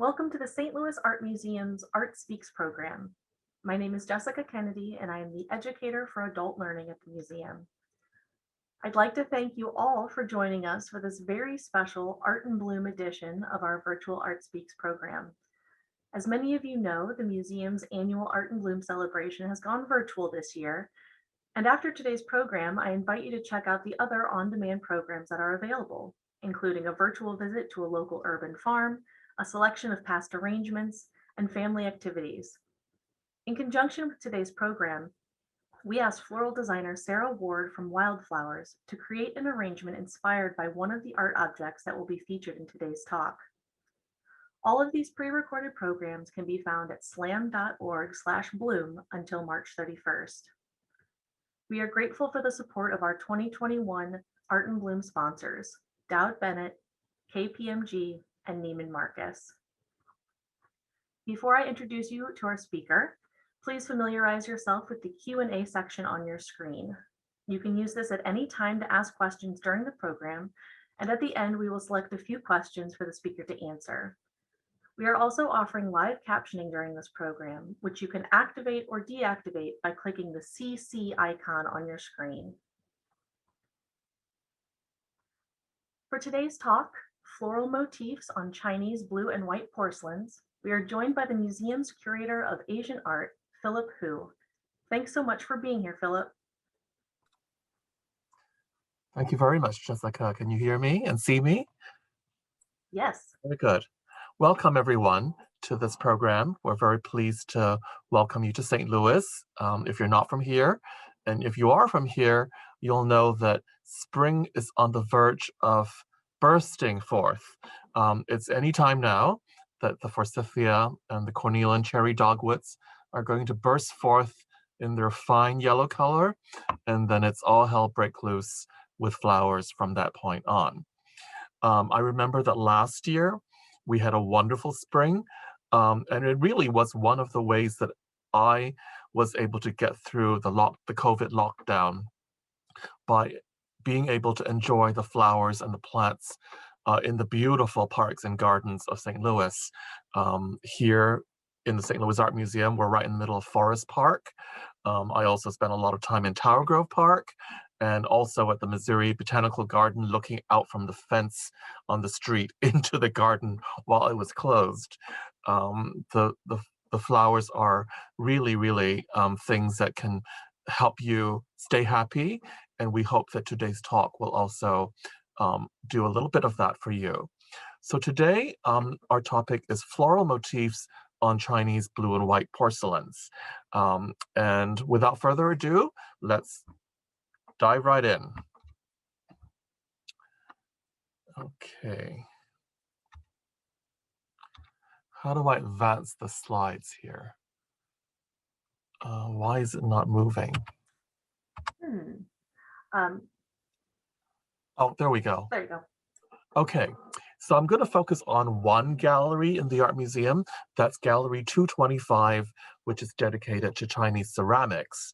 Welcome to the St. Louis Art Museum's Art Speaks program. My name is Jessica Kennedy, and I am the educator for adult learning at the museum. I'd like to thank you all for joining us for this very special Art in Bloom edition of our virtual Art Speaks program. As many of you know, the museum's annual Art in Bloom celebration has gone virtual this year, and after today's program, I invite you to check out the other on-demand programs that are available, including a virtual visit to a local urban farm, a selection of past arrangements, and family activities. In conjunction with today's program, we asked floral designer Sarah Ward from Wildflowers to create an arrangement inspired by one of the art objects that will be featured in today's talk. All of these pre-recorded programs can be found at slam.org/bloom until March 31st. We are grateful for the support of our 2021 Art in Bloom sponsors, Dowd Bennett, KPMG, and Neiman Marcus. Before I introduce you to our speaker, please familiarize yourself with the Q&A section on your screen. You can use this at any time to ask questions during the program, and at the end, we will select a few questions for the speaker to answer. We are also offering live captioning during this program, which you can activate or deactivate by clicking the CC icon on your screen. For today's talk, Floral Motifs on Chinese Blue and White Porcelains, we are joined by the museum's Curator of Asian Art, Philip Hu. Thanks so much for being here, Philip. Thank you very much, Jessica. Can you hear me and see me? Yes. Very good. Welcome, everyone, to this program. We're very pleased to welcome you to St. Louis. If you're not from here, and if you are from here, you'll know that spring is on the verge of bursting forth. It's any time now that the forsythia and the cornelian cherry dogwoods are going to burst forth in their fine yellow color, and then it's all hell break loose with flowers from that point on. I remember that last year we had a wonderful spring, and it really was one of the ways that I was able to get through the COVID lockdown by being able to enjoy the flowers and the plants in the beautiful parks and gardens of St. Louis. Here in the St. Louis Art Museum, we're right in the middle of Forest Park. I also spent a lot of time in Tower Grove Park and also at the Missouri Botanical Garden, looking out from the fence on the street into the garden while it was closed. The flowers are really things that can help you stay happy, and we hope that today's talk will also do a little bit of that for you. So today, our topic is floral motifs on Chinese blue and white porcelains. And without further ado, let's dive right in. Okay. How do I advance the slides here? Why is it not moving? Oh, there we go. There you go. Okay, so I'm going to focus on one gallery in the Art Museum. That's Gallery 225, which is dedicated to Chinese ceramics.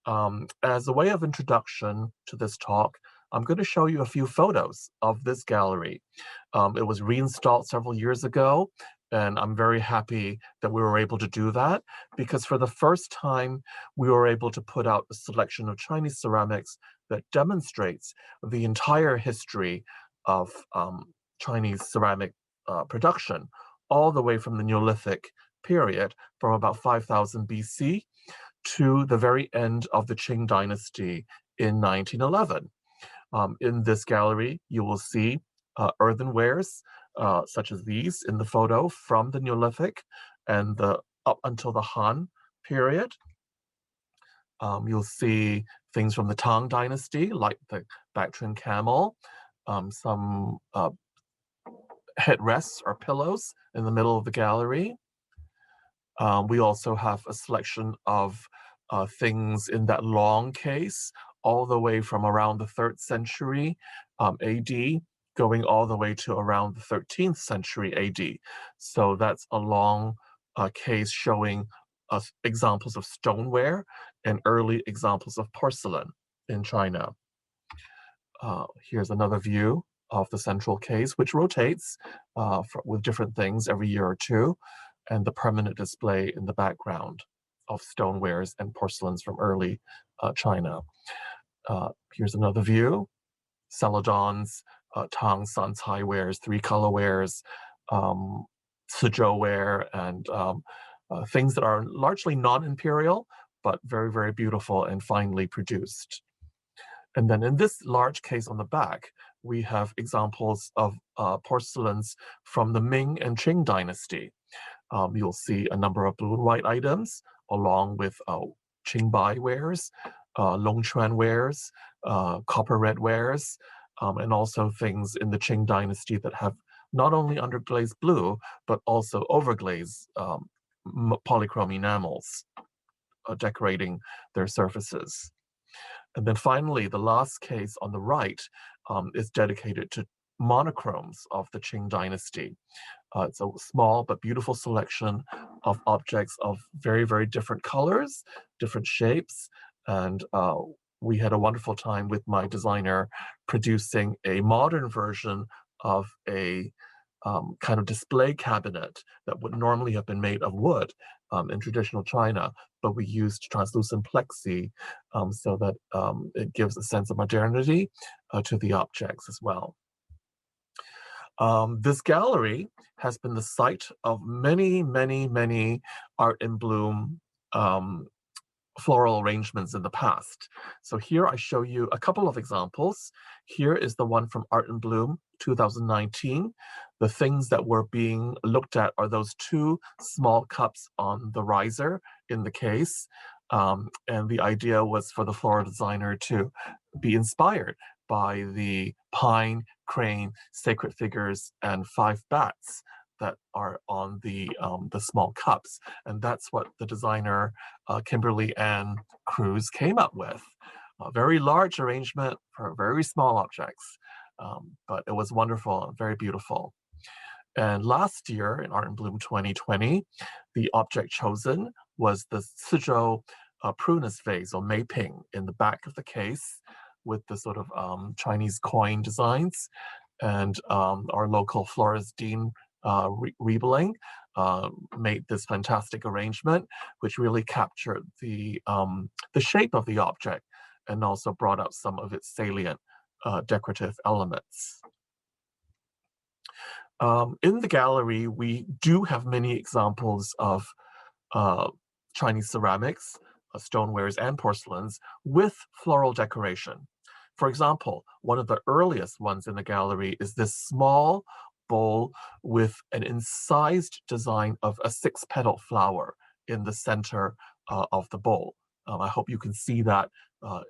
As a way of introduction to this talk, I'm going to show you a few photos of this gallery. It was reinstalled several years ago, and I'm very happy that we were able to do that, because for the first time, we were able to put out a selection of Chinese ceramics that demonstrates the entire history of Chinese ceramic production, all the way from the Neolithic period, from about 5000 BC to the very end of the Ming Dynasty in 1911. In this gallery, you will see earthenwares such as these in the photo from the Neolithic and up until the Han period. You'll see things from the Tang Dynasty, like the Bactrian camel, some headrests or pillows in the middle of the gallery. We also have a selection of things in that long case, all the way from around the 3rd century AD, going all the way to around the 13th century AD. So that's a long case showing examples of stoneware and early examples of porcelain in China. Here's another view of the central case, which rotates with different things every year or two, and the permanent display in the background of stonewares and porcelains from early China. Here's another view. Celadons, Tang San Cai wares, three color wares, Suzhou ware, and things that are largely non-imperial, but very, very beautiful and finely produced. And then in this large case on the back, we have examples of porcelains from the Ming and Qing dynasty. You'll see a number of blue and white items, along with Qingbai wares, Longquan wares, copper red wares, and also things in the Qing dynasty that have not only underglazed blue, but also overglazed polychrome enamels decorating their surfaces. And then finally, the last case on the right is dedicated to monochromes of the Qing dynasty. It's a small but beautiful selection of objects of very, very different colors, different shapes, and we had a wonderful time with my designer producing a modern version of a kind of display cabinet that would normally have been made of wood in traditional China, but we used translucent plexi so that it gives a sense of modernity to the objects as well. This gallery has been the site of many, many, many art in bloom floral arrangements in the past. So here I show you a couple of examples. Here is the one from Art in Bloom 2019. The things that were being looked at are those two small cups on the riser in the case. And the idea was for the floral designer to be inspired by the pine, crane, sacred figures, and 5 bats that are on the small cups. And that's what the designer, Kimberly Ann Cruz, came up with. A very large arrangement for very small objects, but it was wonderful and very beautiful. And last year in Art in Bloom 2020, the object chosen was the Suzhou prunus vase, or Meiping, in the back of the case with the sort of Chinese coin designs. And our local florist, Dean Riebling, made this fantastic arrangement, which really captured the shape of the object and also brought out some of its salient decorative elements. In the gallery, we do have many examples of Chinese ceramics, stonewares, and porcelains with floral decoration. For example, one of the earliest ones in the gallery is this small bowl with an incised design of a 6-petal flower in the center of the bowl. I hope you can see that.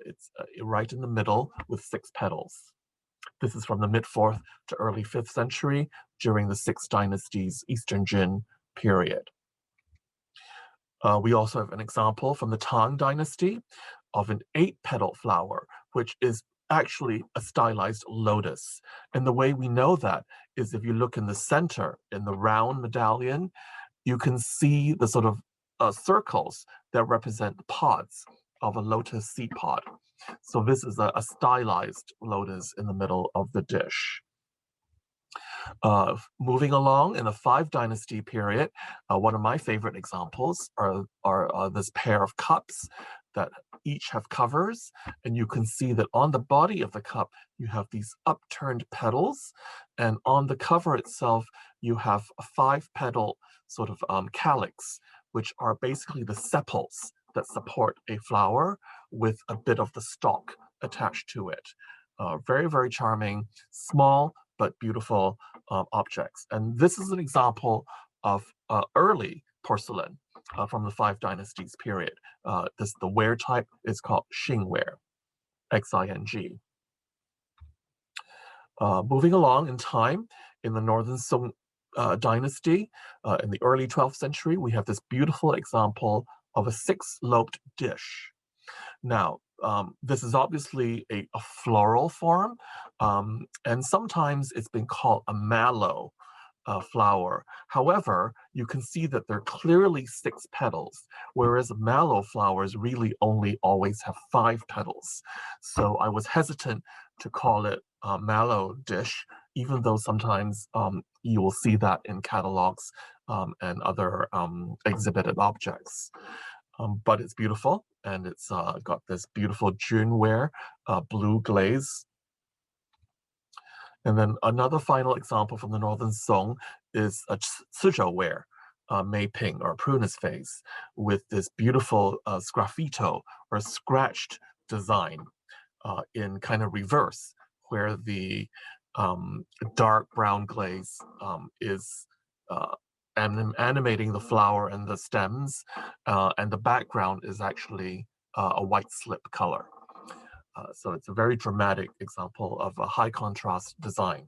It's right in the middle with 6 petals. This is from the mid-4th to early 5th century during the 6 dynasties Eastern Jin period. We also have an example from the Tang Dynasty of an 8-petal flower, which is actually a stylized lotus. And the way we know that is if you look in the center, in the round medallion, you can see the sort of circles that represent the pods of a lotus seed pod. So this is a stylized lotus in the middle of the dish. Moving along in the 5 dynasty period, one of my favorite examples are this pair of cups that each have covers, and you can see that on the body of the cup you have these upturned petals, and on the cover itself you have a 5-petal sort of calyx, which are basically the sepals that support a flower with a bit of the stalk attached to it. Very, very charming, small but beautiful objects. And this is an example of early porcelain from the 5 dynasties period. The ware type is called Xingware, Xing. Moving along in time, in the Northern Song dynasty, in the early 12th century, we have this beautiful example of a 6-lobed dish. Now, this is obviously a floral form, and sometimes it's been called a mallow flower. However, you can see that they're clearly 6 petals, whereas mallow flowers really only always have 5 petals. So I was hesitant to call it mallow dish, even though sometimes you will see that in catalogs and other exhibited objects. But it's beautiful, and it's got this beautiful junware blue glaze. And then another final example from the Northern Song is a Suzhou ware, Mei Ping or prunus face, with this beautiful sgraffito or scratched design in kind of reverse, where the dark brown glaze is animating the flower and the stems, and the background is actually a white slip color. So it's a very dramatic example of a high contrast design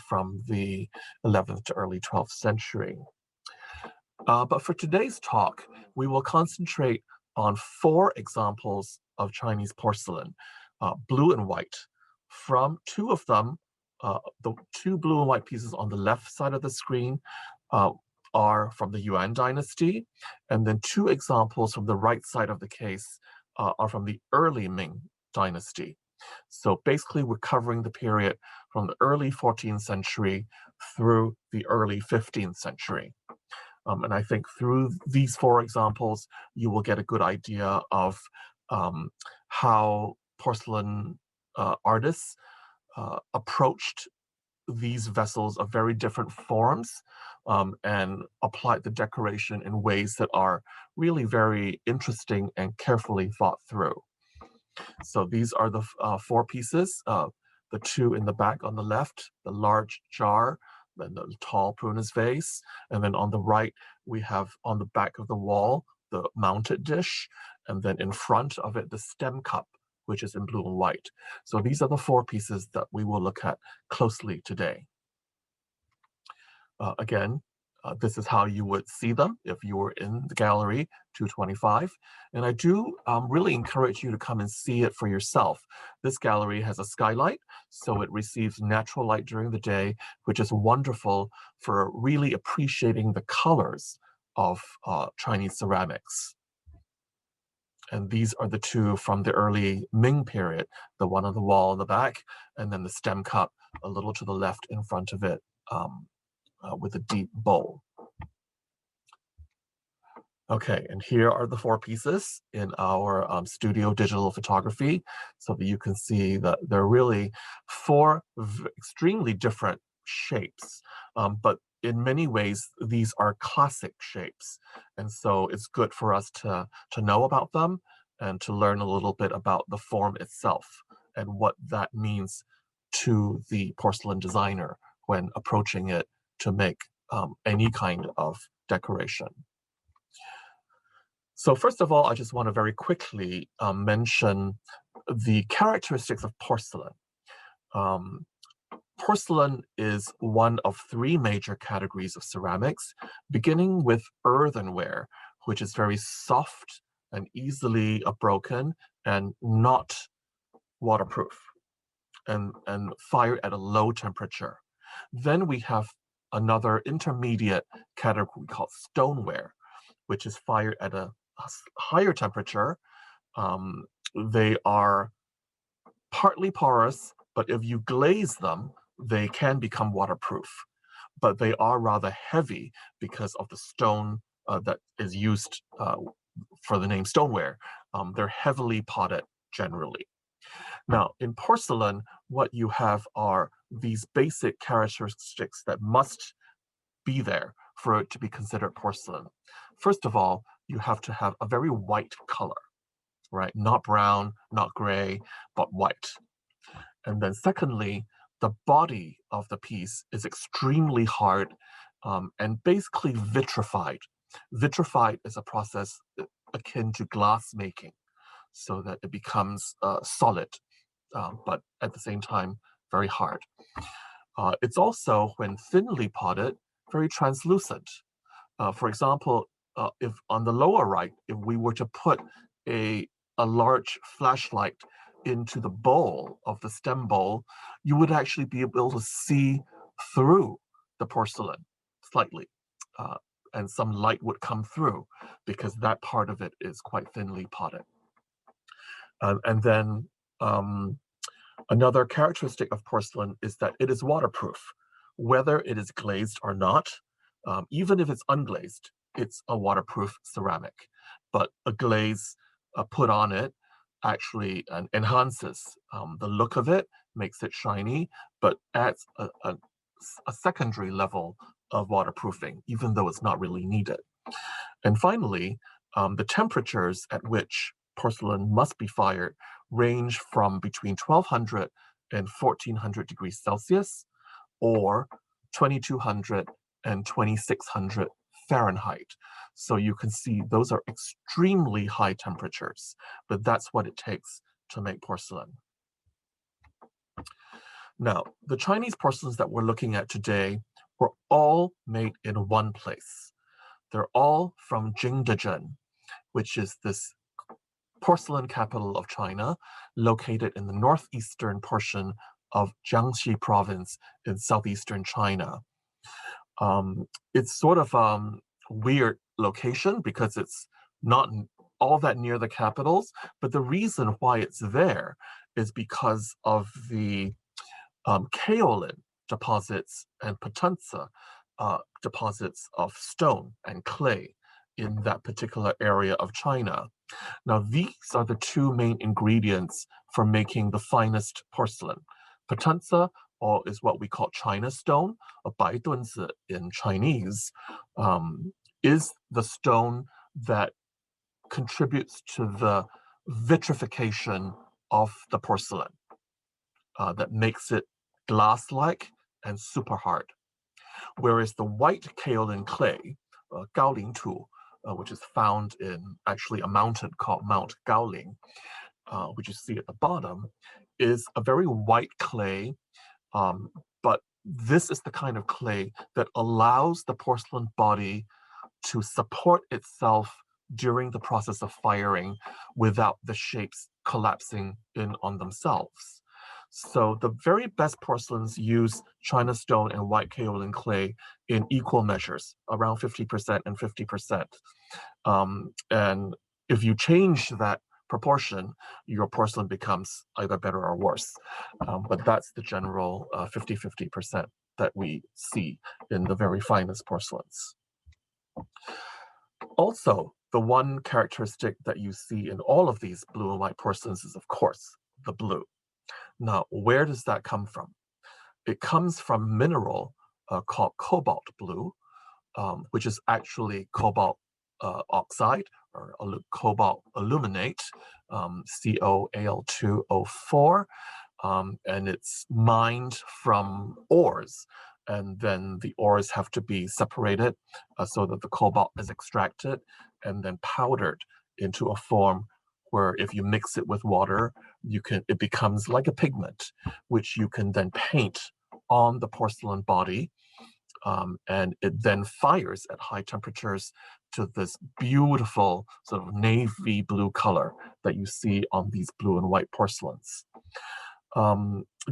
from the 11th to early 12th century. But for today's talk, we will concentrate on 4 examples of Chinese porcelain, blue and white. From 2 of them, the 2 blue and white pieces on the left side of the screen are from the Yuan Dynasty, and then 2 examples from the right side of the case are from the early Ming Dynasty. So basically, we're covering the period from the early 14th century through the early 15th century. And I think through these 4 examples, you will get a good idea of how porcelain artists approached these vessels of very different forms and applied the decoration in ways that are really very interesting and carefully thought through. So these are the 4 pieces, the 2 in the back on the left, the large jar, then the tall prunus vase, and then on the right, we have on the back of the wall, the mounted dish, and then in front of it, the stem cup, which is in blue and white. So these are the 4 pieces that we will look at closely today. Again, this is how you would see them if you were in the gallery 225. And I do really encourage you to come and see it for yourself. This gallery has a skylight, so it receives natural light during the day, which is wonderful for really appreciating the colors of Chinese ceramics. And these are the 2 from the early Ming period, the one on the wall in the back, and then the stem cup a little to the left in front of it with a deep bowl. Okay, and here are the 4 pieces in our studio digital photography, so that you can see that they're really 4 extremely different shapes, but in many ways, these are classic shapes. And so it's good for us to know about them and to learn a little bit about the form itself and what that means to the porcelain designer when approaching it to make any kind of decoration. So first of all, I just want to very quickly mention the characteristics of porcelain. Porcelain is one of 3 major categories of ceramics, beginning with earthenware, which is very soft and easily broken and not waterproof and fired at a low temperature. Then we have another intermediate category called stoneware, which is fired at a higher temperature. They are partly porous, but if you glaze them, they can become waterproof. But they are rather heavy because of the stone that is used for the name stoneware. They're heavily potted generally. Now, in porcelain, what you have are these basic characteristics that must be there for it to be considered porcelain. First of all, you have to have a very white color, right? Not brown, not gray, but white. And then secondly, the body of the piece is extremely hard and basically vitrified. Vitrified is a process akin to glass making, so that it becomes solid, but at the same time, very hard. It's also, when thinly potted, very translucent. For example, if on the lower right, if we were to put a large flashlight into the bowl of the stem bowl, you would actually be able to see through the porcelain slightly, and some light would come through because that part of it is quite thinly potted. And then Another characteristic of porcelain is that it is waterproof. Whether it is glazed or not, even if it's unglazed, it's a waterproof ceramic. But a glaze put on it actually enhances the look of it, makes it shiny, but adds a secondary level of waterproofing, even though it's not really needed. And finally, the temperatures at which porcelain must be fired range from between 1200 and 1400 degrees Celsius, or 2200 and 2600 Fahrenheit. So you can see those are extremely high temperatures, but that's what it takes to make porcelain. Now, the Chinese porcelains that we're looking at today were all made in one place. They're all from Jingdezhen, which is this porcelain capital of China, located in the northeastern portion of Jiangxi province in southeastern China. It's sort of a weird location because it's not all that near the capitals, but the reason why it's there is because of the kaolin deposits and patunza deposits of stone and clay in that particular area of China. Now, these are the two main ingredients for making the finest porcelain. Patunza, or is what we call China stone, or bai dunzi in Chinese, is the stone that contributes to the vitrification of the porcelain, that makes it glass-like and super hard. Whereas the white kaolin clay, gaolingtu, which is found in actually a mountain called Mount Gaoling, which you see at the bottom, is a very white clay, but this is the kind of clay that allows the porcelain body to support itself during the process of firing without the shapes collapsing in on themselves. So the very best porcelains use China stone and white kaolin clay in equal measures, around 50% and 50%. And if you change that proportion, your porcelain becomes either better or worse. But that's the general 50-50% that we see in the very finest porcelains. Also, the one characteristic that you see in all of these blue and white porcelains is, of course, the blue. Now, where does that come from? It comes from mineral called cobalt blue, which is actually cobalt oxide or cobalt aluminate, CoAl2O4, and it's mined from ores. And then the ores have to be separated so that the cobalt is extracted and then powdered into a form where if you mix it with water, it becomes like a pigment, which you can then paint on the porcelain body. And it then fires at high temperatures to this beautiful sort of navy blue color that you see on these blue and white porcelains.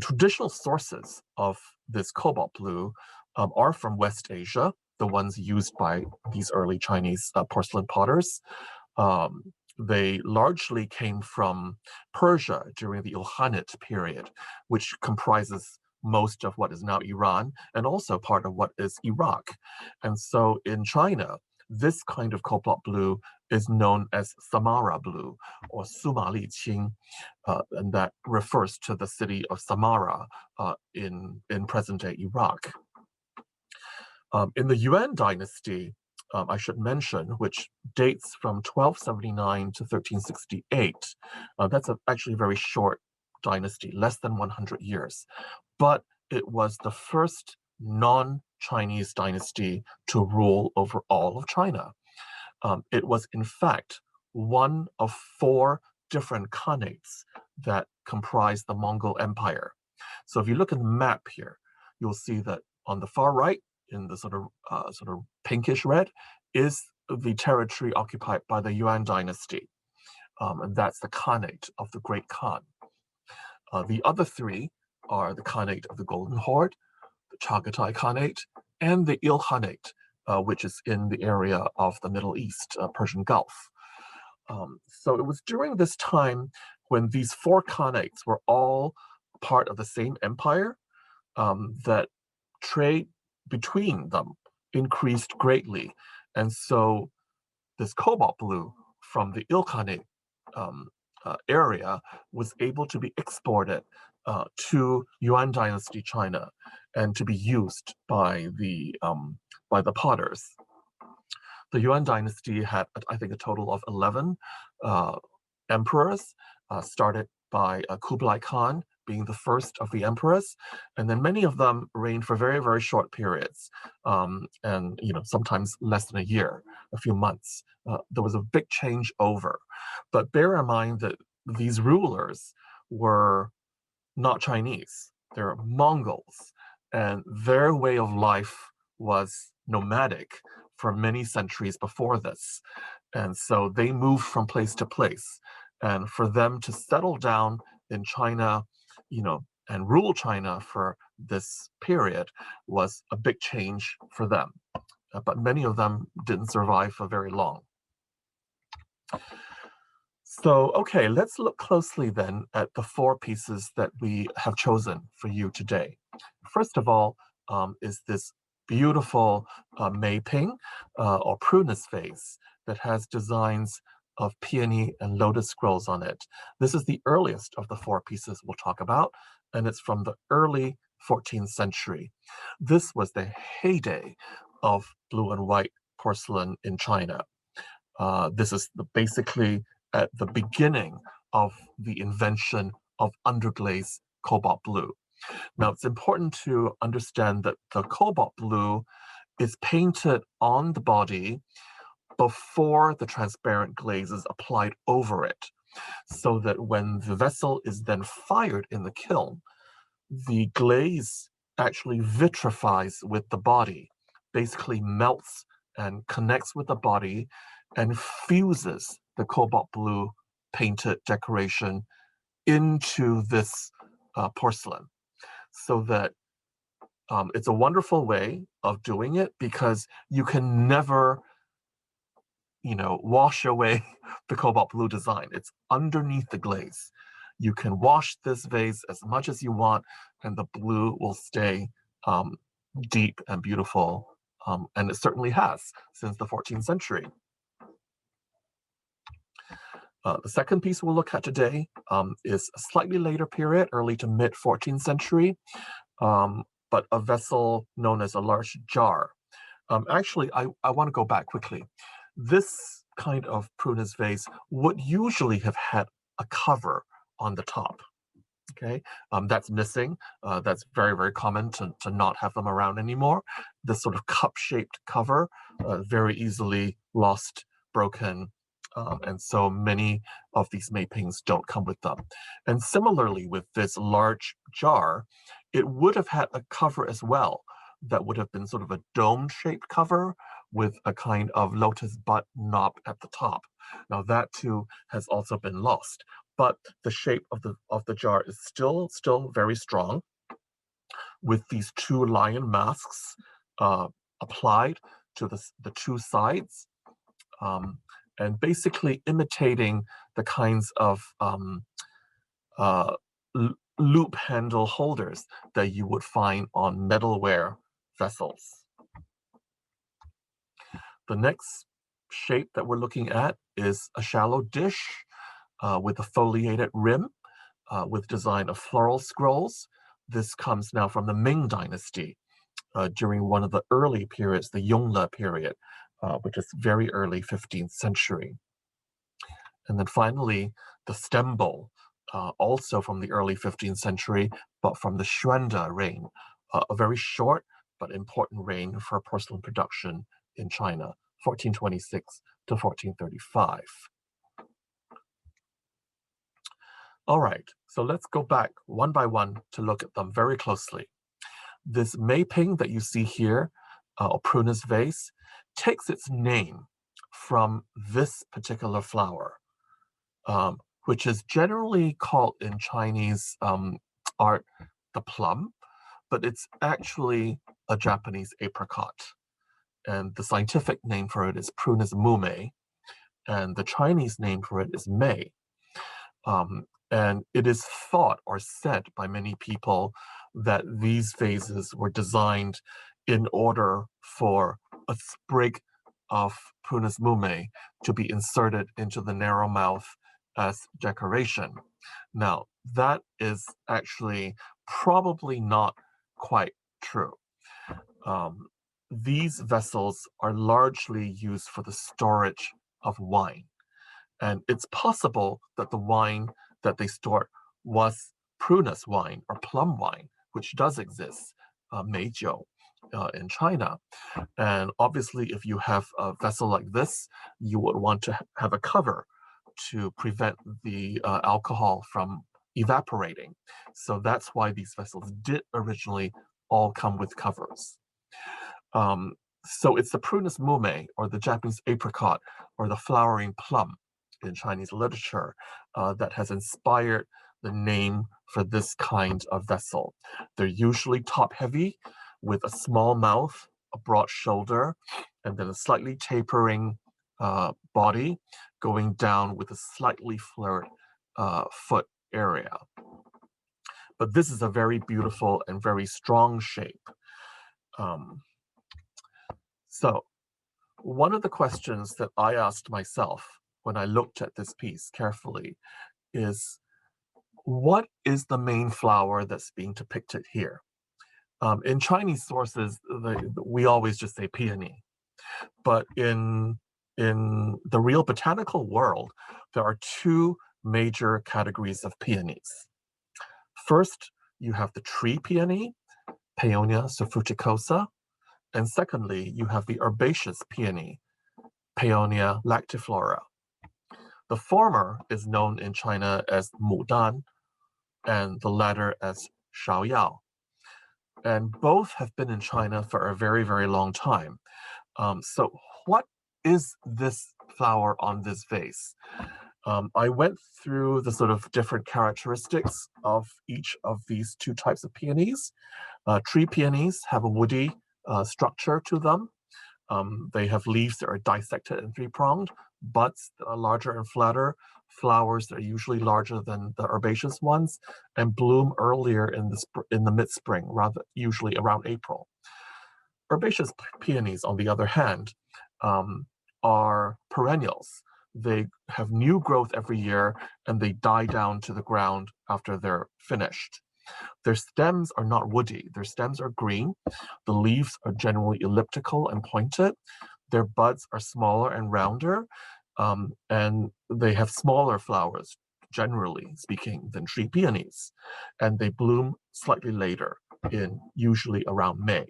Traditional sources of this cobalt blue are from West Asia, the ones used by these early Chinese porcelain potters. They largely came from Persia during the Ilkhanate period, which comprises most of what is now Iran and also part of what is Iraq. And so in China, this kind of cobalt blue is known as Samara blue or Sumali Qing, and that refers to the city of Samara in present-day Iraq. In the Yuan Dynasty, I should mention, which dates from 1279 to 1368. That's actually a very short dynasty, less than 100 years. But it was the first non-Chinese dynasty to rule over all of China. It was, in fact, one of 4 different khanates that comprised the Mongol Empire. So if you look at the map here, you'll see that on the far right, in the sort of pinkish red, is the territory occupied by the Yuan Dynasty. And that's the Khanate of the Great Khan. The other 3 are the Khanate of the Golden Horde, the Chagatai Khanate, and the Ilkhanate, which is in the area of the Middle East, Persian Gulf. So it was during this time when these 4 Khanates were all part of the same empire, that trade between them increased greatly. And so this cobalt blue from the Ilkhanate area was able to be exported to Yuan Dynasty China and to be used by the potters. The Yuan Dynasty had, I think, a total of 11 emperors, started by Kublai Khan being the first of the emperors, and then many of them reigned for very, very short periods, and sometimes less than a year, a few months. There was a big change over, but bear in mind that these rulers were not Chinese; they're Mongols, and their way of life was nomadic for many centuries before this, and so they moved from place to place, and for them to settle down in China, and rule China for this period was a big change for them. But many of them didn't survive for very long. So, okay, let's look closely then at the 4 pieces that we have chosen for you today. First of all, is this beautiful Meiping or prunus vase that has designs of Peony and Lotus Scrolls on it. This is the earliest of the 4 pieces we'll talk about, and it's from the early 14th century. This was the heyday of blue and white porcelain in China. This is basically at the beginning of the invention of underglaze cobalt blue. Now, it's important to understand that the cobalt blue is painted on the body before the transparent glaze is applied over it, so that when the vessel is then fired in the kiln, the glaze actually vitrifies with the body, basically melts and connects with the body and fuses the cobalt blue painted decoration into this porcelain, so that it's a wonderful way of doing it, because you can never wash away the cobalt blue design. It's underneath the glaze. You can wash this vase as much as you want, and the blue will stay deep and beautiful, and it certainly has since the 14th century. The second piece we'll look at today is a slightly later period, early to mid 14th century, but a vessel known as a large jar. Actually, I want to go back quickly. This kind of prunus vase would usually have had a cover on the top. Okay, that's missing. That's very, very common to not have them around anymore. This sort of cup-shaped cover, very easily lost, broken, and so many of these Meipings don't come with them. And similarly with this large jar, it would have had a cover as well that would have been sort of a dome-shaped cover with a kind of lotus bud knob at the top. Now that too has also been lost, but the shape of the jar is still very strong, with these 2 lion masks applied to the 2 sides, and basically imitating the kinds of loop handle holders that you would find on metalware vessels. The next shape that we're looking at is a shallow dish with a foliated rim with design of floral scrolls. This comes now from the Ming Dynasty during one of the early periods, the Yongle period, which is very early 15th century. And then finally, the stem bowl, also from the early 15th century, but from the Xuande reign, a very short but important reign for porcelain production in China, 1426 to 1435. All right, so let's go back one by one to look at them very closely. This Meiping that you see here, or prunus vase, takes its name from this particular flower, which is generally called in Chinese art the plum, but it's actually a Japanese apricot. And the scientific name for it is Prunus mume, and the Chinese name for it is Mei. And it is thought or said by many people that these vases were designed in order for a sprig of Prunus mume to be inserted into the narrow mouth as decoration. Now, that is actually probably not quite true. These vessels are largely used for the storage of wine. And it's possible that the wine that they stored was prunus wine or plum wine, which does exist, meijiu, in China. And obviously, if you have a vessel like this, you would want to have a cover to prevent the alcohol from evaporating. So that's why these vessels did originally all come with covers. So it's the prunus mume, or the Japanese apricot, or the flowering plum in Chinese literature that has inspired the name for this kind of vessel. They're usually top-heavy with a small mouth, a broad shoulder, and then a slightly tapering body going down with a slightly flared foot area. But this is a very beautiful and very strong shape. So one of the questions that I asked myself when I looked at this piece carefully is, what is the main flower that's being depicted here? In Chinese sources, we always just say peony. But in the real botanical world, there are two major categories of peonies. First, you have the tree peony, Paeonia subfruticosa, and secondly, you have the herbaceous peony, Paeonia lactiflora. The former is known in China as mudan, and the latter as shaoyao. And both have been in China for a very, very long time. So what is this flower on this vase? I went through the sort of different characteristics of each of these two types of peonies. Tree peonies have a woody structure to them. They have leaves that are dissected and three-pronged, buds that are larger and flatter, flowers that are usually larger than the herbaceous ones, and bloom earlier in the mid-spring, rather usually around April. Herbaceous peonies, on the other hand, are perennials. They have new growth every year, and they die down to the ground after they're finished. Their stems are not woody. Their stems are green. The leaves are generally elliptical and pointed. Their buds are smaller and rounder, and they have smaller flowers, generally speaking, than tree peonies. And they bloom slightly later, usually around May.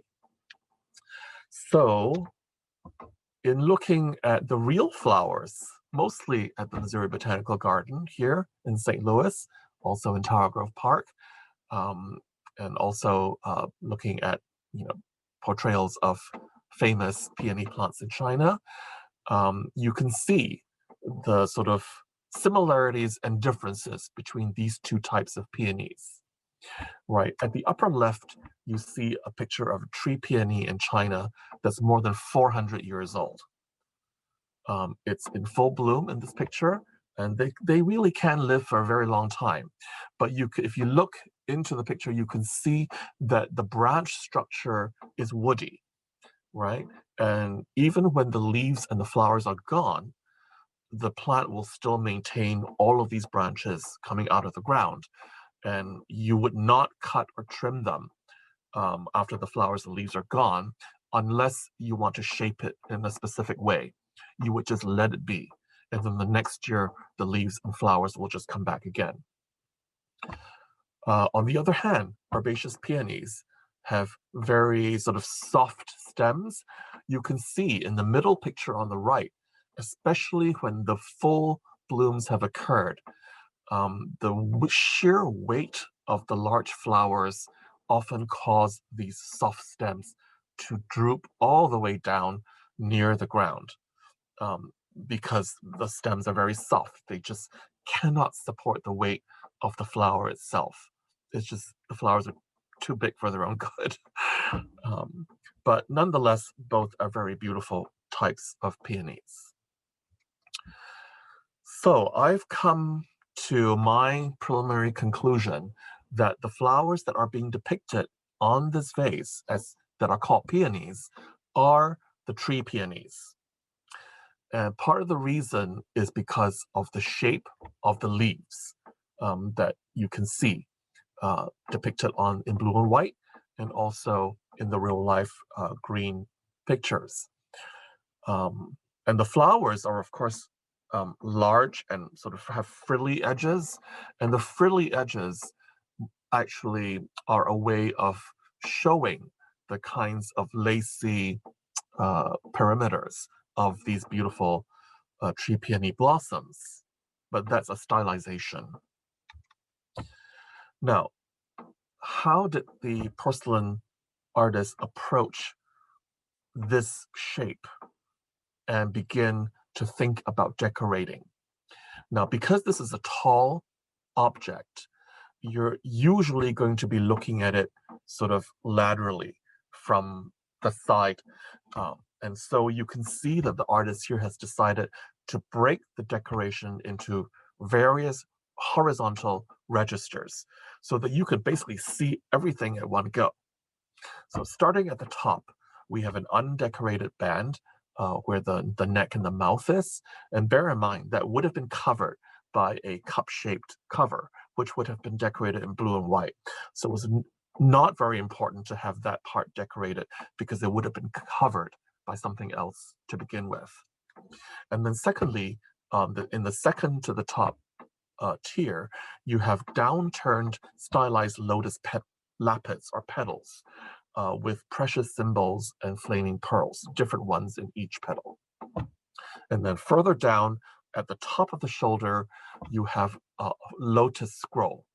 So, in looking at the real flowers, mostly at the Missouri Botanical Garden here in St. Louis, also in Tower Grove Park, and also looking at portrayals of famous peony plants in China, you can see the sort of similarities and differences between these two types of peonies. Right, at the upper left, you see a picture of a tree peony in China that's more than 400 years old. It's in full bloom in this picture, and they really can live for a very long time. But if you look into the picture, you can see that the branch structure is woody, right? And even when the leaves and the flowers are gone, the plant will still maintain all of these branches coming out of the ground. And you would not cut or trim them after the flowers and leaves are gone, unless you want to shape it in a specific way. You would just let it be. And then the next year, the leaves and flowers will just come back again. On the other hand, herbaceous peonies have very sort of soft stems. You can see in the middle picture on the right, especially when the full blooms have occurred, the sheer weight of the large flowers often cause these soft stems to droop all the way down near the ground, because the stems are very soft. They just cannot support the weight of the flower itself. It's just the flowers are too big for their own good. But nonetheless, both are very beautiful types of peonies. So I've come to my preliminary conclusion that the flowers that are being depicted on this vase that are called peonies are the tree peonies. And part of the reason is because of the shape of the leaves that you can see depicted in blue and white, and also in the real life green pictures. And the flowers are, of course, large and sort of have frilly edges. And the frilly edges actually are a way of showing the kinds of lacy perimeters of these beautiful tree peony blossoms. But that's a stylization. Now, how did the porcelain artist approach this shape and begin to think about decorating? Now, because this is a tall object, you're usually going to be looking at it sort of laterally from the side. And so you can see that the artist here has decided to break the decoration into various horizontal registers so that you could basically see everything at one go. So starting at the top, we have an undecorated band where the neck and the mouth is. And bear in mind, that would have been covered by a cup-shaped cover, which would have been decorated in blue and white. So it was not very important to have that part decorated because it would have been covered by something else to begin with. And then secondly, in the second to the top tier, you have downturned stylized lotus lappets or petals with precious symbols and flaming pearls, different ones in each petal. And then further down at the top of the shoulder, you have a Lotus Scroll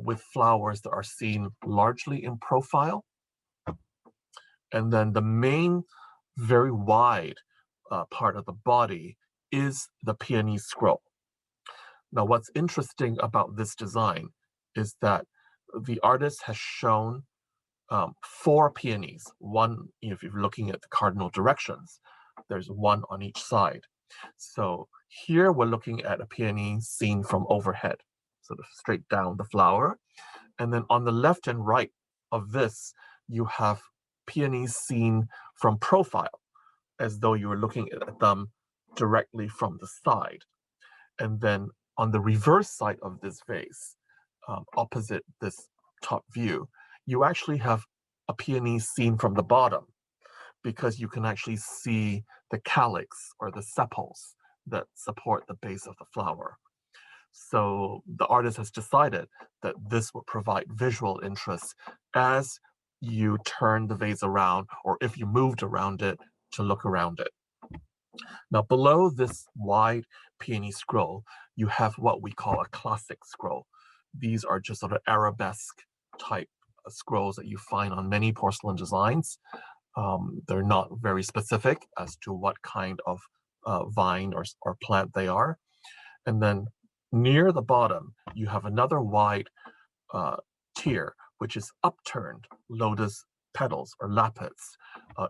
with flowers that are seen largely in profile. And then the main, very wide part of the body is the Peony scroll. Now, what's interesting about this design is that the artist has shown 4 peonies. One, if you're looking at the cardinal directions, there's one on each side. So here we're looking at a peony seen from overhead, sort of straight down the flower. And then on the left and right of this, you have peonies seen from profile, as though you were looking at them directly from the side. And then on the reverse side of this vase, opposite this top view, you actually have a peony seen from the bottom, because you can actually see the calyx or the sepals that support the base of the flower. So the artist has decided that this will provide visual interest as you turn the vase around, or if you moved around it to look around it. Now, below this wide peony scroll, you have what we call a classic scroll. These are just sort of arabesque type scrolls that you find on many porcelain designs. They're not very specific as to what kind of vine or plant they are. And then near the bottom, you have another wide tier, which is upturned lotus petals or lappets.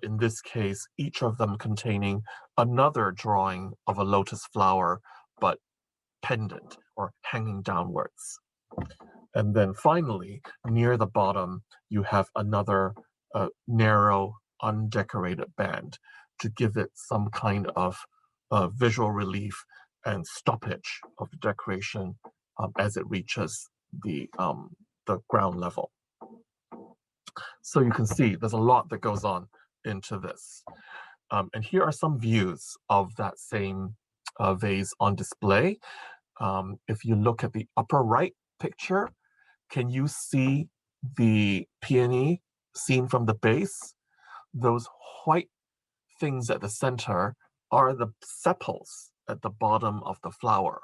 In this case, each of them containing another drawing of a lotus flower, but pendant or hanging downwards. And then finally, near the bottom, you have another narrow, undecorated band to give it some kind of visual relief and stoppage of the decoration as it reaches the ground level. So you can see there's a lot that goes on into this. And here are some views of that same vase on display. If you look at the upper right picture, can you see the peony seen from the base? Those white things at the center are the sepals at the bottom of the flower.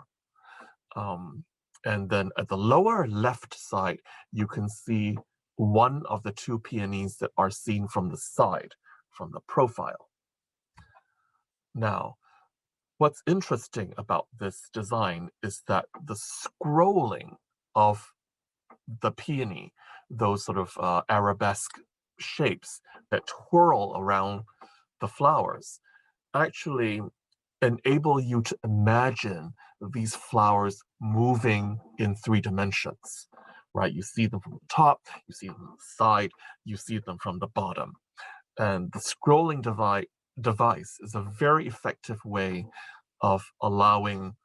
And then at the lower left side, you can see one of the 2 peonies that are seen from the side, from the profile. Now, what's interesting about this design is that the scrolling of the peony, those sort of arabesque shapes that twirl around the flowers, actually enable you to imagine these flowers moving in 3 dimensions, right? You see them from the top, you see them from the side, you see them from the bottom. And the scrolling device is a very effective way of allowing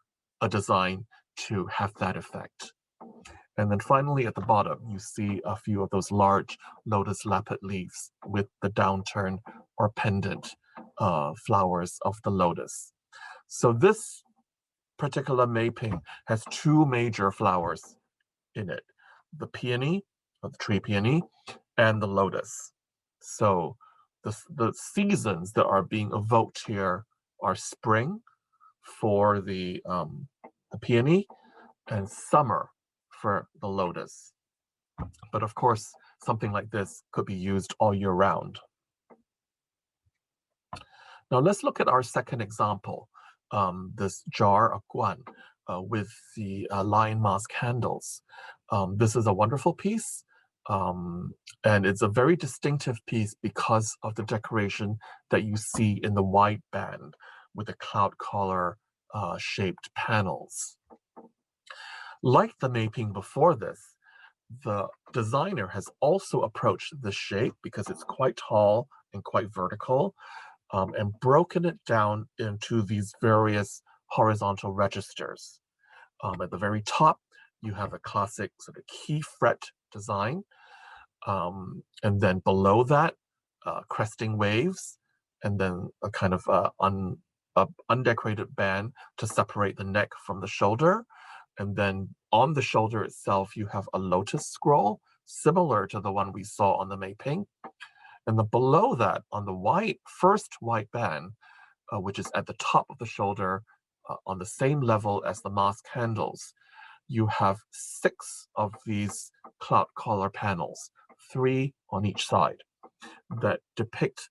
a design to have that effect. And then finally at the bottom, you see a few of those large lotus lapid leaves with the downturned or pendant flowers of the lotus. So this particular maping has 2 major flowers in it, the peony, or the tree peony, and the lotus. So the seasons that are being evoked here are spring for the peony and summer for the lotus. But of course, something like this could be used all year round. Now let's look at our second example, this jar of guan with the lion mask handles. This is a wonderful piece, and it's a very distinctive piece because of the decoration that you see in the white band with the cloud collar shaped panels. Like the maping before this, the designer has also approached the shape because it's quite tall and quite vertical, and broken it down into these various horizontal registers. At the very top, you have a classic sort of key fret design. And then below that, cresting waves, and then a kind of undecorated band to separate the neck from the shoulder. And then on the shoulder itself, you have a lotus scroll, similar to the one we saw on the maping. And then below that, on the first white band, which is at the top of the shoulder, on the same level as the mask handles, you have 6 of these cloud collar panels, 3 on each side, that depict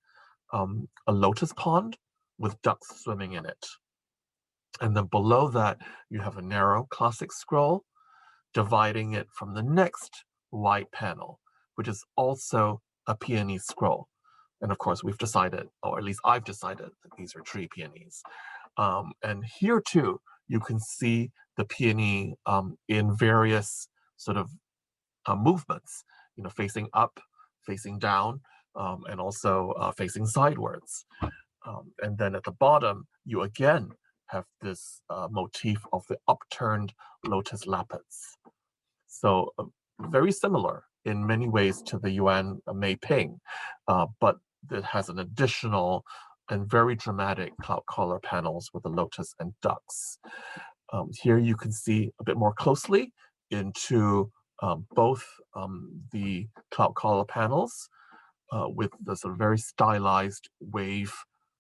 a lotus pond with ducks swimming in it. And then below that, you have a narrow classic scroll dividing it from the next white panel, which is also a peony scroll. And of course, we've decided, or at least I've decided, that these are tree peonies. And here too, you can see the peony in various sort of movements, facing up, facing down, and also facing sidewards. And then at the bottom, you again have this motif of the upturned lotus lapids. So very similar in many ways to the Yuan Mei Ping, but it has an additional and very dramatic cloud collar panels with the lotus and ducks. Here you can see a bit more closely into both the cloud collar panels with the sort of very stylized wave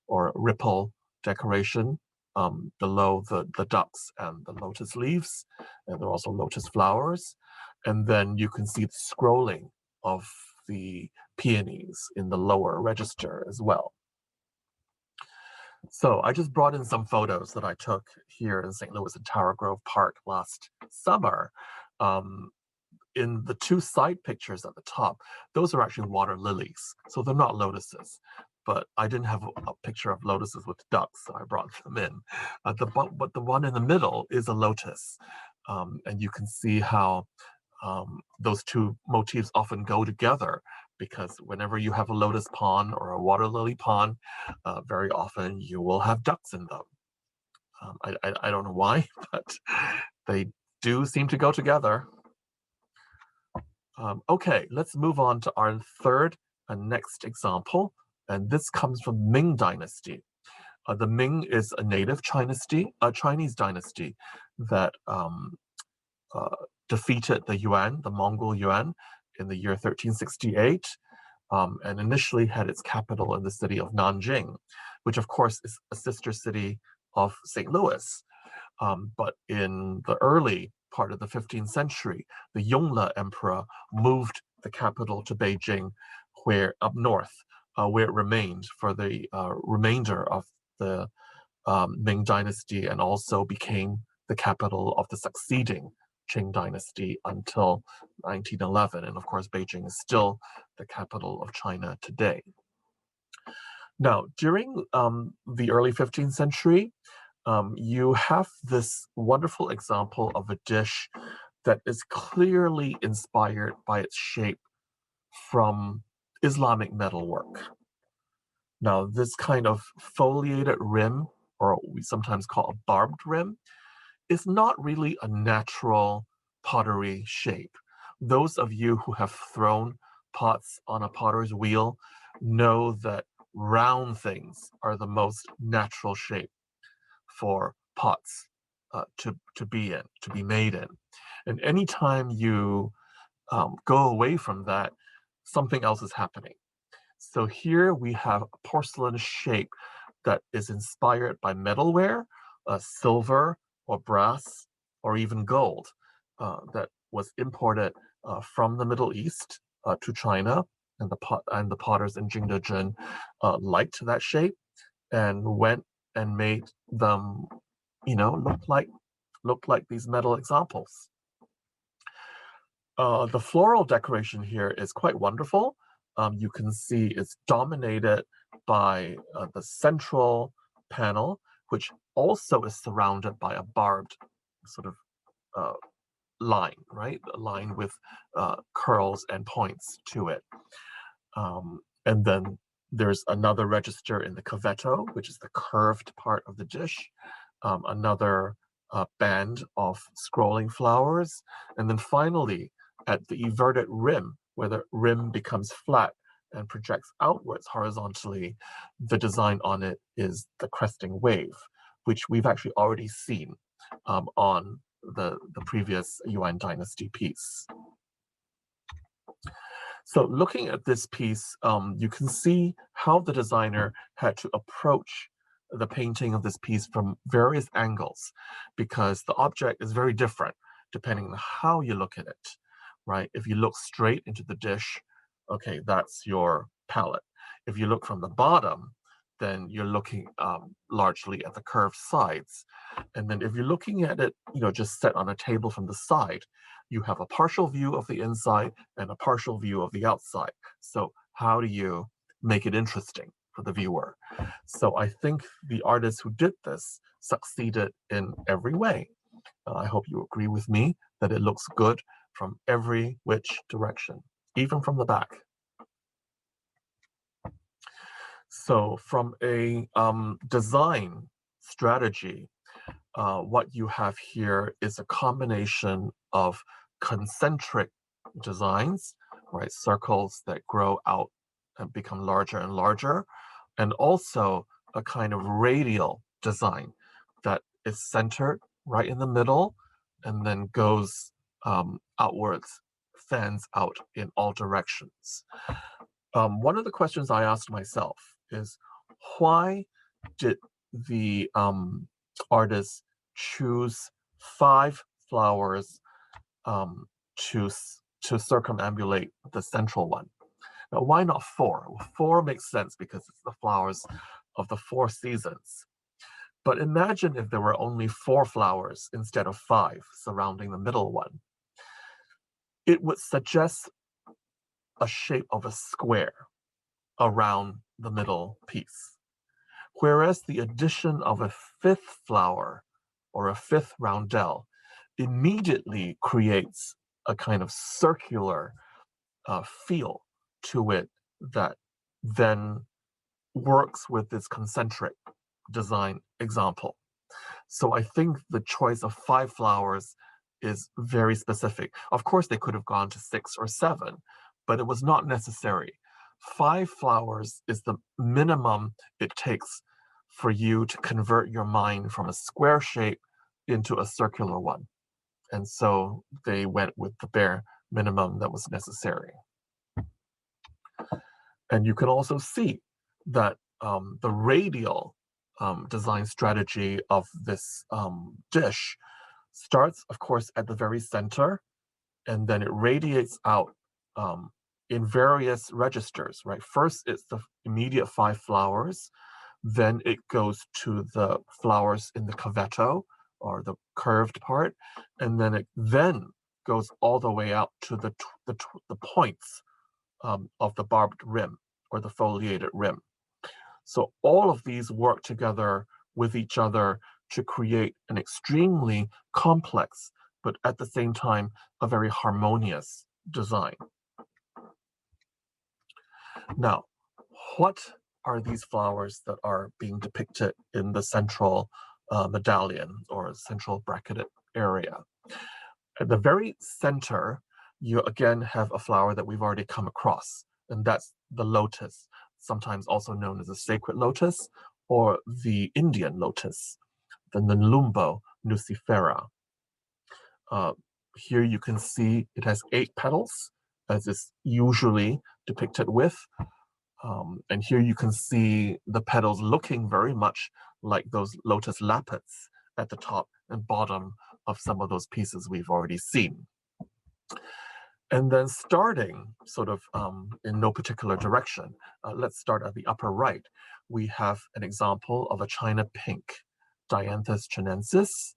or ripple decoration below the ducks and the lotus leaves, and there are also lotus flowers. And then you can see the scrolling of the peonies in the lower register as well. So I just brought in some photos that I took here in St. Louis at Tower Grove Park last summer. In the 2 side pictures at the top, those are actually water lilies, so they're not lotuses. But I didn't have a picture of lotuses with ducks, so I brought them in. But the one in the middle is a lotus, and you can see how those 2 motifs often go together, because whenever you have a lotus pond or a water lily pond, very often you will have ducks in them. I don't know why, but they do seem to go together. Okay, let's move on to our third and next example, and this comes from Ming Dynasty. The Ming is a native Chinese dynasty that defeated the Yuan, the Mongol Yuan, in the year 1368, and initially had its capital in the city of Nanjing, which of course is a sister city of St. Louis. But in the early part of the 15th century, the Yongle Emperor moved the capital to Beijing, up north, where it remained for the remainder of the Ming Dynasty, and also became the capital of the succeeding Qing Dynasty until 1911. And of course, Beijing is still the capital of China today. Now, during the early 15th century, you have this wonderful example of a dish that is clearly inspired by its shape from Islamic metalwork. Now, this kind of foliated rim, or what we sometimes call a barbed rim, is not really a natural pottery shape. Those of you who have thrown pots on a potter's wheel know that round things are the most natural shape for pots to be made in. And anytime you go away from that, something else is happening. So here we have a porcelain shape that is inspired by metalware, silver or brass or even gold that was imported from the Middle East to China, and the potters in Jingdezhen liked that shape and went and made them, look like these metal examples. The floral decoration here is quite wonderful. You can see it's dominated by the central panel, which also is surrounded by a barbed sort of line, right? A line with curls and points to it. And then there's another register in the cavetto, which is the curved part of the dish. Another band of scrolling flowers. And then finally, at the everted rim, where the rim becomes flat and projects outwards horizontally, the design on it is the cresting wave, which we've actually already seen on the previous Yuan Dynasty piece. So looking at this piece, you can see how the designer had to approach the painting of this piece from various angles, because the object is very different depending on how you look at it, right? If you look straight into the dish, okay, that's your palette. If you look from the bottom, then you're looking largely at the curved sides. And then if you're looking at it, just set on a table from the side, you have a partial view of the inside and a partial view of the outside. So how do you make it interesting for the viewer? So I think the artists who did this succeeded in every way. I hope you agree with me that it looks good from every which direction, even from the back. So from a design strategy, what you have here is a combination of concentric designs, right? Circles that grow out and become larger and larger, and also a kind of radial design that is centered right in the middle and then goes outwards, fans out in all directions. One of the questions I asked myself is, why did the artists choose 5 flowers to circumambulate the central one? Now, why not 4? Well, 4 makes sense because it's the flowers of the 4 seasons. But imagine if there were only 4 flowers instead of 5 surrounding the middle one. It would suggest a shape of a square around the middle piece. Whereas the addition of a 5th flower or a 5th roundel immediately creates a kind of circular feel to it that then works with this concentric design example. So I think the choice of 5 flowers is very specific. Of course, they could have gone to 6 or 7, but it was not necessary. 5 flowers is the minimum it takes for you to convert your mind from a square shape into a circular one. And so they went with the bare minimum that was necessary. And you can also see that the radial design strategy of this dish starts, of course, at the very center, and then it radiates out in various registers, right? First, it's the immediate 5 flowers. Then it goes to the flowers in the cavetto, or the curved part, and then it then goes all the way out to the points of the barbed rim, or the foliated rim. So all of these work together with each other to create an extremely complex, but at the same time, a very harmonious design. Now, what are these flowers that are being depicted in the central medallion or central bracketed area? At the very center, you again have a flower that we've already come across, and that's the lotus, sometimes also known as the sacred lotus or the Indian lotus, the Nelumbo nucifera. Here you can see it has 8 petals, as is usually depicted with. And here you can see the petals looking very much like those lotus lappets at the top and bottom of some of those pieces we've already seen. And then starting sort of in no particular direction, let's start at the upper right. We have an example of a China pink, Dianthus chinensis.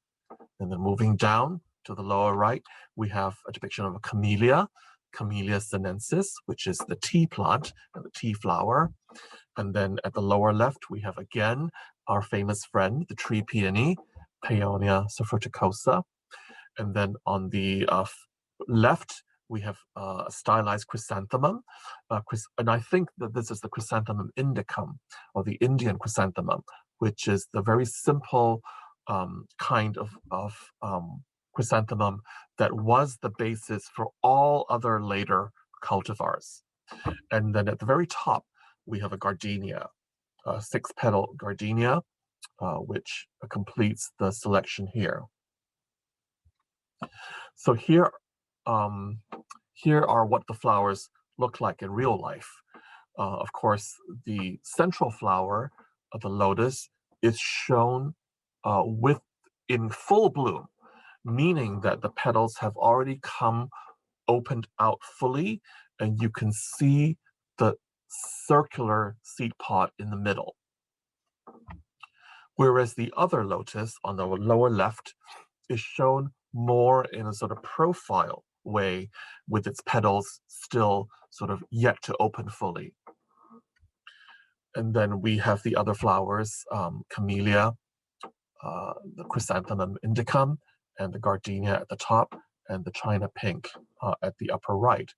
And then moving down to the lower right, we have a depiction of a camellia, Camellia sinensis, which is the tea plant and the tea flower. And then at the lower left, we have again our famous friend, the tree peony, Peonia sophruticosa. And then on the left, we have a stylized chrysanthemum. And I think that this is the Chrysanthemum indicum, or the Indian chrysanthemum, which is the very simple kind of chrysanthemum that was the basis for all other later cultivars. And then at the very top, we have a gardenia, a 6-petal gardenia, which completes the selection here. So here are what the flowers look like in real life. Of course, the central flower of the lotus is shown in full bloom, meaning that the petals have already come opened out fully, and you can see the circular seed pod in the middle. Whereas the other lotus on the lower left is shown more in a sort of profile way, with its petals still sort of yet to open fully. And then we have the other flowers, camellia, the Chrysanthemum indicum, and the gardenia at the top, and the China pink at the upper right.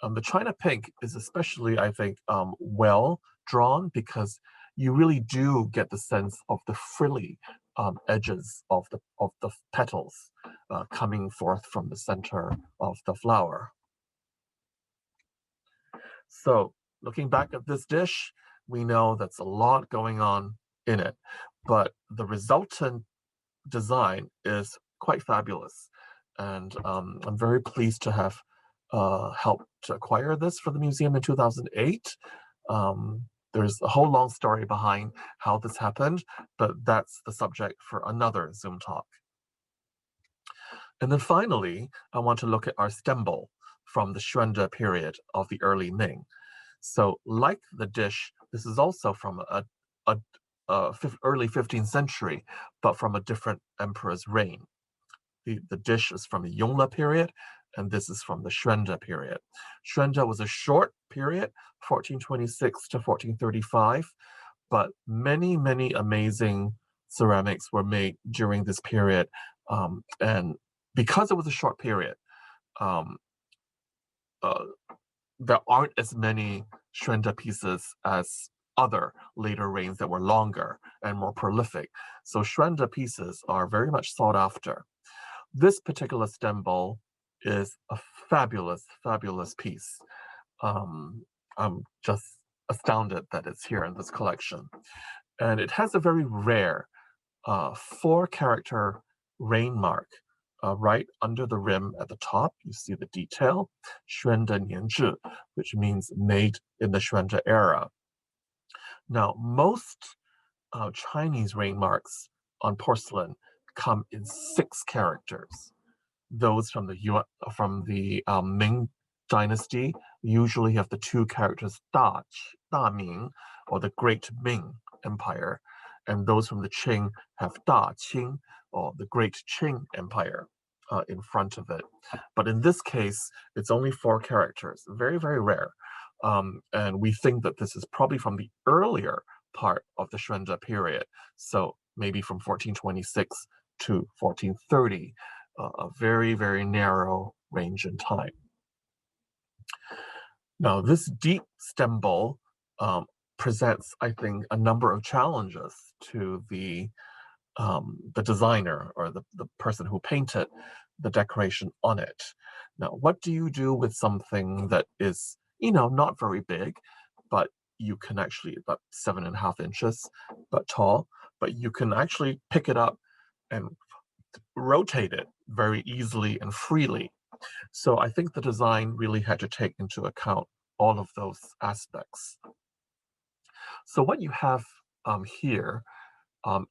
The China pink is especially, I think, well drawn, because you really do get the sense of the frilly edges of the petals coming forth from the center of the flower. So looking back at this dish, we know that's a lot going on in it, but the resultant design is quite fabulous. And I'm very pleased to have helped to acquire this for the museum in 2008. There's a whole long story behind how this happened, but that's the subject for another Zoom talk. And then finally, I want to look at our stem bowl from the Xuande period of the early Ming. So like the dish, this is also from a early 15th century, but from a different emperor's reign. The dish is from the Yongle period, and this is from the Xuande period. Xuande was a short period, 1426 to 1435, but many, many amazing ceramics were made during this period. And because it was a short period, there aren't as many Xuande pieces as other later reigns that were longer and more prolific. So Xuande pieces are very much sought after. This particular stem bowl is a fabulous, fabulous piece. I'm just astounded that it's here in this collection. And it has a very rare 4-character rain mark right under the rim at the top. You see the detail, 宣的年制, which means made in the Xuande era. Now, most Chinese rain marks on porcelain come in 6 characters. Those from the Ming Dynasty usually have the 2 characters Da Ming, or the Great Ming Empire, and those from the Qing have Da Qing, or the Great Qing Empire, in front of it. But in this case, it's only 4 characters, very, very rare. And we think that this is probably from the earlier part of the Xuande period. So maybe from 1426 to 1430, a very, very narrow range in time. Now, this deep stem bowl presents, I think, a number of challenges to the designer or the person who painted the decoration on it. Now, what do you do with something that is, not very big, but you can actually, about 7.5 inches but tall, but you can actually pick it up and rotate it very easily and freely. So I think the design really had to take into account all of those aspects. So what you have here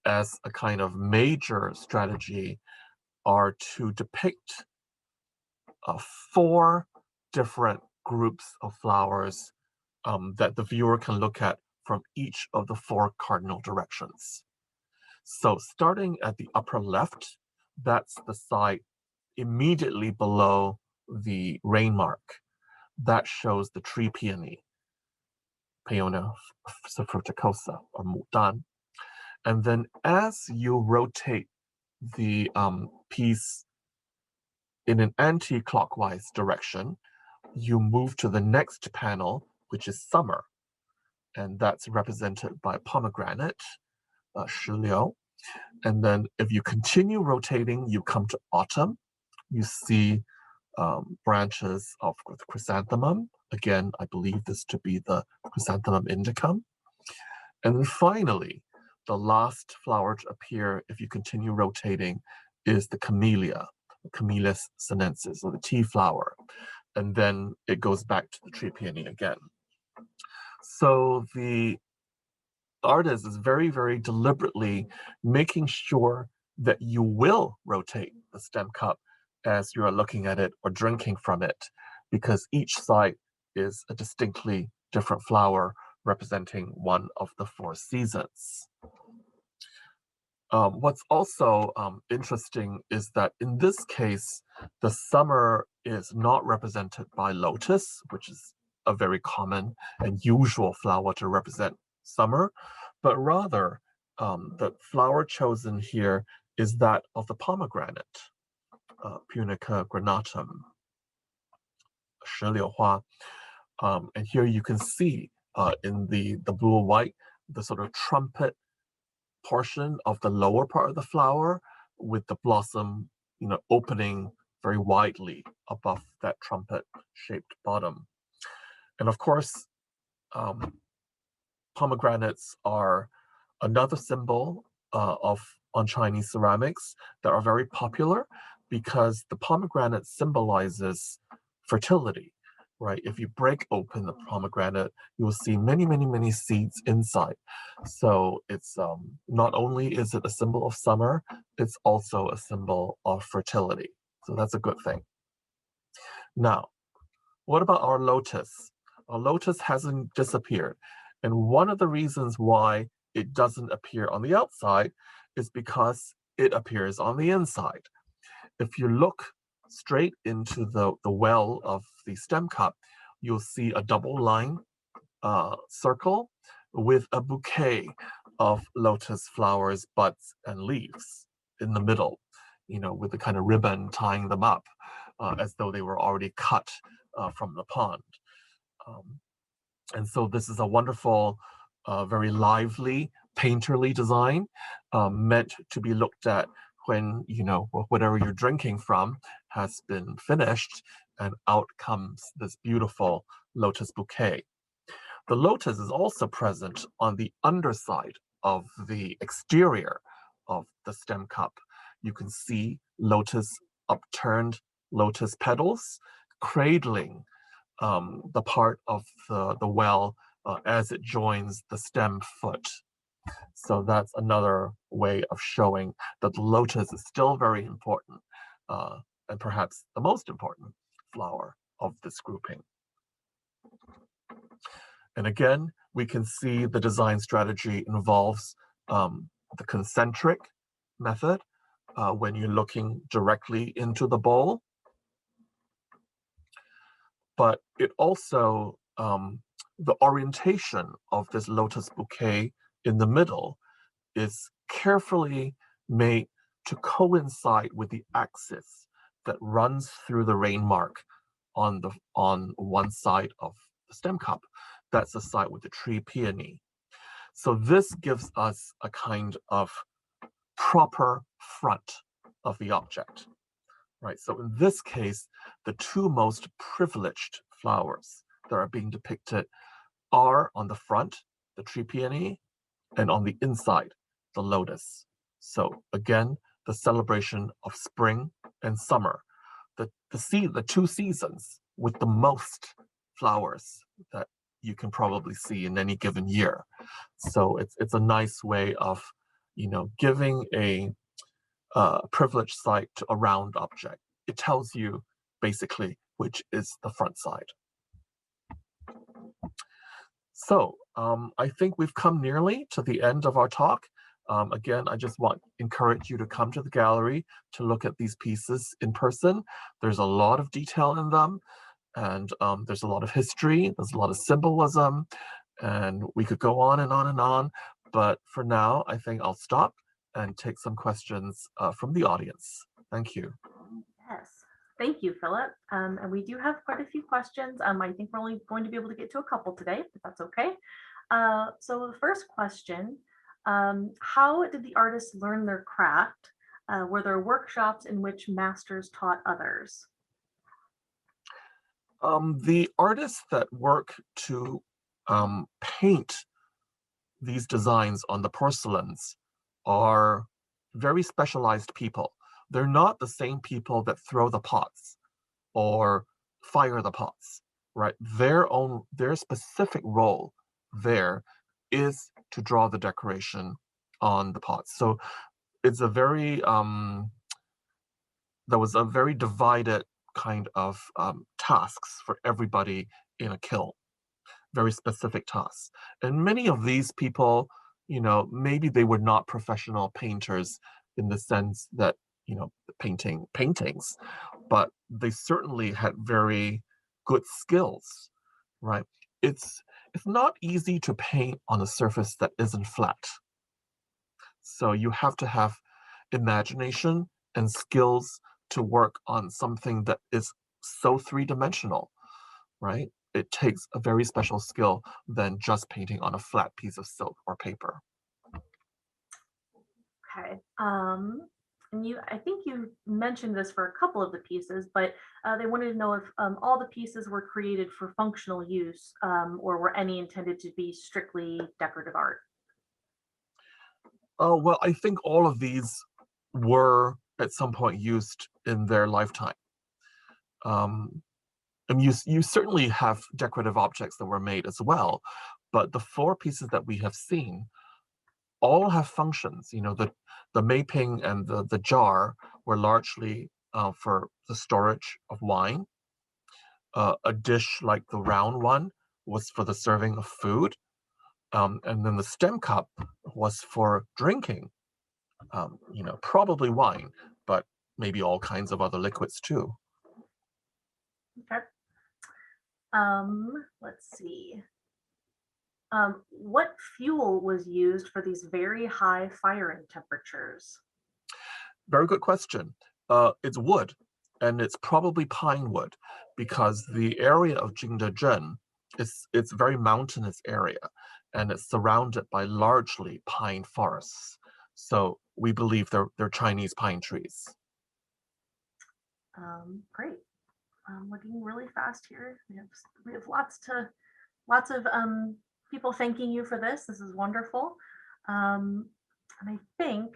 as a kind of major strategy are to depict 4 different groups of flowers that the viewer can look at from each of the 4 cardinal directions. So starting at the upper left, that's the side immediately below the rain mark. That shows the tree peony, Peony fruticosa, or Mudan. And then as you rotate the piece in an anti-clockwise direction, you move to the next panel, which is summer. And that's represented by pomegranate, Shiliu. And then if you continue rotating, you come to autumn. You see branches of the chrysanthemum. Again, I believe this to be the Chrysanthemum indicum. And then finally, the last flower to appear, if you continue rotating, is the camellia, Camellia sinensis, or the tea flower. And then it goes back to the tree peony again. So the artist is very, very deliberately making sure that you will rotate the stem cup as you are looking at it or drinking from it, because each side is a distinctly different flower representing one of the 4 seasons. What's also interesting is that in this case, the summer is not represented by lotus, which is a very common and usual flower to represent summer, but rather the flower chosen here is that of the pomegranate, Punica granatum, Shiliu Hua. And here you can see in the blue-white, the sort of trumpet portion of the lower part of the flower with the blossom, opening very widely above that trumpet-shaped bottom. And of course, pomegranates are another symbol on Chinese ceramics that are very popular because the pomegranate symbolizes fertility, right? If you break open the pomegranate, you will see many, many, many seeds inside. So it's not only is it a symbol of summer, it's also a symbol of fertility. So that's a good thing. Now, what about our lotus? Our lotus hasn't disappeared. And one of the reasons why it doesn't appear on the outside is because it appears on the inside. If you look straight into the well of the stem cup, you'll see a double line circle with a bouquet of lotus flowers, buds, and leaves in the middle, with the kind of ribbon tying them up as though they were already cut from the pond. And so this is a wonderful, very lively, painterly design meant to be looked at when, whatever you're drinking from has been finished, and out comes this beautiful lotus bouquet. The lotus is also present on the underside of the exterior of the stem cup. You can see upturned lotus petals cradling the part of the well as it joins the stem foot. So that's another way of showing that the lotus is still very important and perhaps the most important flower of this grouping. And again, we can see the design strategy involves the concentric method when you're looking directly into the bowl. But it also, the orientation of this lotus bouquet in the middle is carefully made to coincide with the axis that runs through the rain mark on one side of the stem cup. That's the side with the tree peony. So this gives us a kind of proper front of the object, right? So in this case, the two most privileged flowers that are being depicted are on the front, the tree peony, and on the inside, the lotus. So again, the celebration of spring and summer, the two seasons with the most flowers that you can probably see in any given year. So it's a nice way of, giving a privileged side to a round object. It tells you basically which is the front side. So I think we've come nearly to the end of our talk. Again, I just encourage you to come to the gallery to look at these pieces in person. There's a lot of detail in them, and there's a lot of history, there's a lot of symbolism, and we could go on and on and on. But for now, I think I'll stop and take some questions from the audience. Thank you. Yes, thank you, Philip. And we do have quite a few questions. I think we're only going to be able to get to a couple today, but that's okay. So the first question, how did the artists learn their craft? Were there workshops in which masters taught others? The artists that work to paint these designs on the porcelains are very specialized people. They're not the same people that throw the pots or fire the pots, right? Their specific role there is to draw the decoration on the pots. So it's a very there was a very divided kind of tasks for everybody in a kiln, very specific tasks. And many of these people, maybe they were not professional painters in the sense that, painting paintings, but they certainly had very good skills, right? It's not easy to paint on a surface that isn't flat. So you have to have imagination and skills to work on something that is so three-dimensional, right? It takes a very special skill than just painting on a flat piece of silk or paper. Okay. And I think you mentioned this for a couple of the pieces, but they wanted to know if all the pieces were created for functional use, or were any intended to be strictly decorative art? Oh, well, I think all of these were at some point used in their lifetime. And you certainly have decorative objects that were made as well, but the four pieces that we have seen all have functions. The Maping and the jar were largely for the storage of wine. A dish like the round one was for the serving of food. And then the stem cup was for drinking, probably wine, but maybe all kinds of other liquids too. Okay. Let's see. What fuel was used for these very high firing temperatures? Very good question. It's wood, and it's probably pine wood, because the area of Jingdezhen it's very mountainous area, and it's surrounded by largely pine forests. So we believe they're Chinese pine trees. Great. Looking really fast here. We have lots of people thanking you for this. This is wonderful. And I think,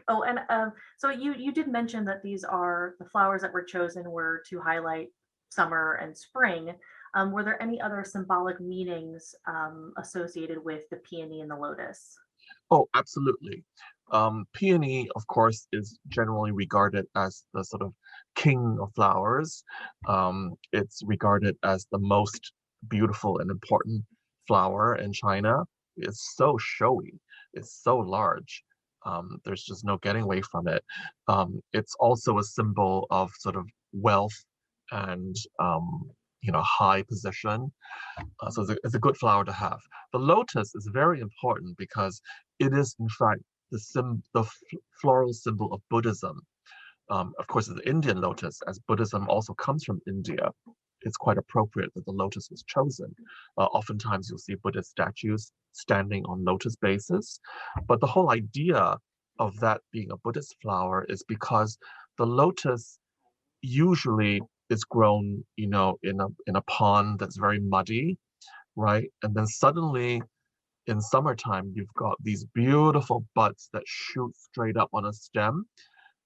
so you did mention that these are the flowers that were chosen were to highlight summer and spring. Were there any other symbolic meanings associated with the peony and the lotus? Oh, absolutely. Peony, of course, is generally regarded as the sort of king of flowers. It's regarded as the most beautiful and important flower in China. It's so showy. It's so large. There's just no getting away from it. It's also a symbol of sort of wealth and high position. So it's a good flower to have. The lotus is very important because it is in fact floral symbol of Buddhism. Of course, the Indian lotus, as Buddhism also comes from India, it's quite appropriate that the lotus was chosen. Oftentimes, you'll see Buddhist statues standing on lotus bases, but the whole idea of that being a Buddhist flower is because the lotus usually is grown, in a pond that's very muddy, right? And then suddenly in summertime, you've got these beautiful buds that shoot straight up on a stem,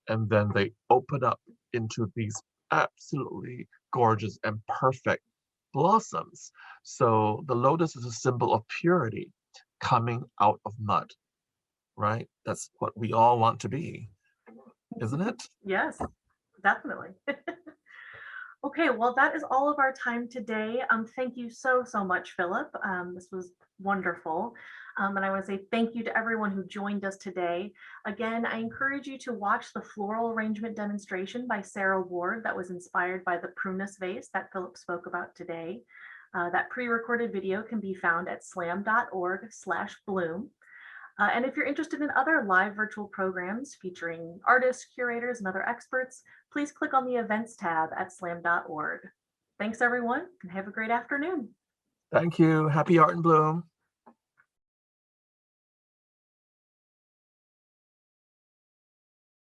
and then they open up into these absolutely gorgeous and perfect blossoms. So the lotus is a symbol of purity coming out of mud, right? That's what we all want to be, isn't it? Yes, definitely. Okay, well, that is all of our time today. Thank you so much, Philip. This was wonderful. And I want to say thank you to everyone who joined us today. Again, I encourage you to watch the floral arrangement demonstration by Sarah Ward that was inspired by the prunus vase that Philip spoke about today. That pre-recorded video can be found at slam.org/bloom. And if you're interested in other live virtual programs featuring artists, curators, and other experts, please click on the events tab at slam.org. Thanks everyone, and have a great afternoon. Thank you. Happy Art and Bloom.